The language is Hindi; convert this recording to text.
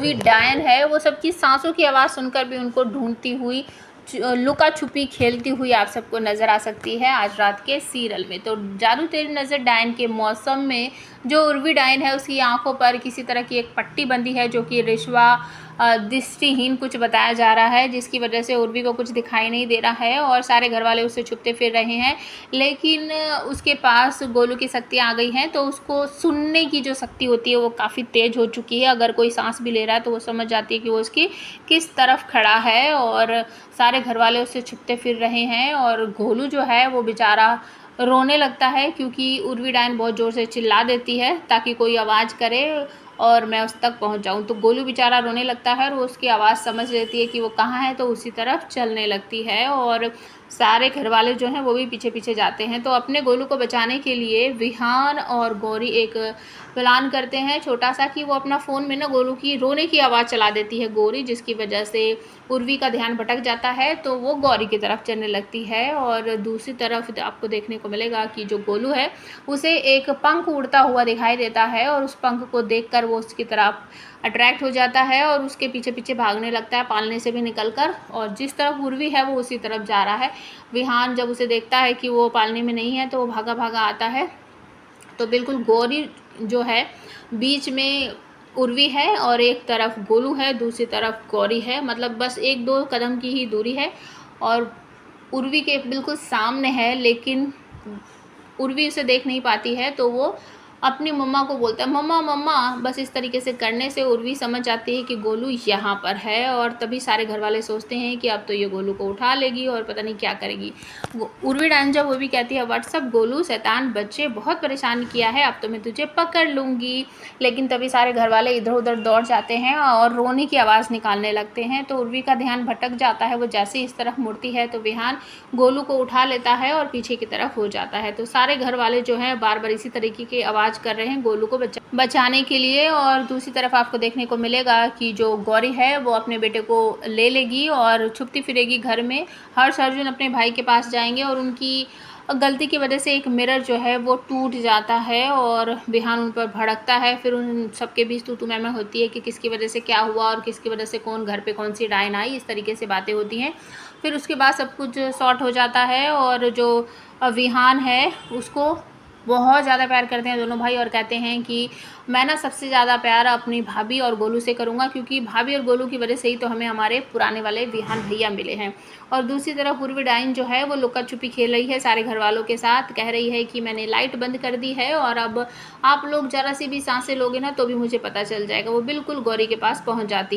उर्वी डायन है वो सबकी सांसों की आवाज़ सुनकर भी उनको ढूंढती हुई लुका छुपी खेलती हुई आप सबको नज़र आ सकती है आज रात के सीरियल में। तो जादू तेरी नज़र डायन के मौसम में जो उर्वी डायन है उसकी आंखों पर किसी तरह की एक पट्टी बंधी है जो कि रिश्वा दृष्टिहीन कुछ बताया जा रहा है, जिसकी वजह से उर्वी को कुछ दिखाई नहीं दे रहा है और सारे घर वाले उससे छुपते फिर रहे हैं। लेकिन उसके पास गोलू की शक्तियाँ आ गई हैं, तो उसको सुनने की जो शक्ति होती है वो काफ़ी तेज़ हो चुकी है। अगर कोई सांस भी ले रहा है तो वो समझ जाती है कि वो उसकी किस तरफ खड़ा है और सारे घर वाले उससे छुपते फिर रहे हैं। और गोलू जो है वो बेचारा रोने लगता है क्योंकि उर्वी डायन बहुत ज़ोर से चिल्ला देती है ताकि कोई आवाज़ करे और मैं उस तक पहुंच जाऊं। तो गोलू बेचारा रोने लगता है और वो उसकी आवाज़ समझ लेती है कि वो कहाँ है, तो उसी तरफ चलने लगती है और सारे घर वाले जो हैं वो भी पीछे पीछे जाते हैं। तो अपने गोलू को बचाने के लिए विहान और गौरी एक प्लान करते हैं छोटा सा कि वो अपना फ़ोन में ना गोलू की रोने की आवाज़ चला देती है गौरी, जिसकी वजह से उर्वी का ध्यान भटक जाता है तो वो गौरी की तरफ चलने लगती है। और दूसरी तरफ आपको देखने को मिलेगा कि जो गोलू है उसे एक पंख उड़ता हुआ दिखाई देता है और उस पंख को देखकर वो उसकी तरफ अट्रैक्ट हो जाता है और उसके पीछे पीछे भागने लगता है पालने से भी निकलकर, और जिस तरफ उर्वी है वो उसी तरफ जा रहा है। विहान जब उसे देखता है कि वो पालने में नहीं है तो वो भागा भागा आता है। तो बिल्कुल गौरी जो है बीच में उर्वी है और एक तरफ गोलू है, दूसरी तरफ गौरी है, मतलब बस 1-2 कदम की ही दूरी है और उर्वी के बिल्कुल सामने है। लेकिन उर्वी उसे देख नहीं पाती है तो वो अपनी मम्मा को बोलता है मम्मा मम्मा। बस इस तरीके से करने से उर्वी समझ जाती है कि गोलू यहाँ पर है और तभी सारे घर वाले सोचते हैं कि अब तो ये गोलू को उठा लेगी और पता नहीं क्या करेगी। उर्वी डायन जब वो भी कहती है व्हाट्सअप गोलू शैतान बच्चे बहुत परेशान किया है, अब तो मैं तुझे पकड़ लूँगी। लेकिन तभी सारे घर वाले इधर उधर दौड़ जाते हैं और रोने की आवाज़ निकालने लगते हैं। तो उर्वी का ध्यान भटक जाता है, वो जैसे इस तरफ मुड़ती है तो विहान गोलू को उठा लेता है और पीछे की तरफ हो जाता है। तो सारे घर वाले जो हैं बार बार इसी तरीके की आवाज़ कर रहे हैं गोलू को बचाने के लिए। और दूसरी तरफ आपको देखने को मिलेगा कि जो गौरी है वो अपने बेटे को ले लेगी और छुपती फिरेगी घर में। हर्ष अर्जुन अपने भाई के पास जाएंगे और उनकी गलती की वजह से एक मिरर जो है वो टूट जाता है और विहान उन पर भड़कता है। फिर उन सबके बीच तू मैं होती है कि किसकी वजह से क्या हुआ और किसकी वजह से कौन घर पे कौन सी डायन आई, इस तरीके से बातें होती हैं। फिर उसके बाद सब कुछ सॉर्ट हो जाता है और जो विहान है उसको बहुत ज़्यादा प्यार करते हैं दोनों भाई और कहते हैं कि मैं ना सबसे ज़्यादा प्यार अपनी भाभी और गोलू से करूँगा क्योंकि भाभी और गोलू की वजह से ही तो हमें हमारे पुराने वाले विहान भैया मिले हैं। और दूसरी तरफ उर्वी डायन जो है वो लुका छुपी खेल रही है सारे घर वालों के साथ, कह रही है कि मैंने लाइट बंद कर दी है और अब आप लोग ज़रा सी भी सांसें लोगे ना तो भी मुझे पता चल जाएगा। वो बिल्कुल गौरी के पास पहुँच जाती है।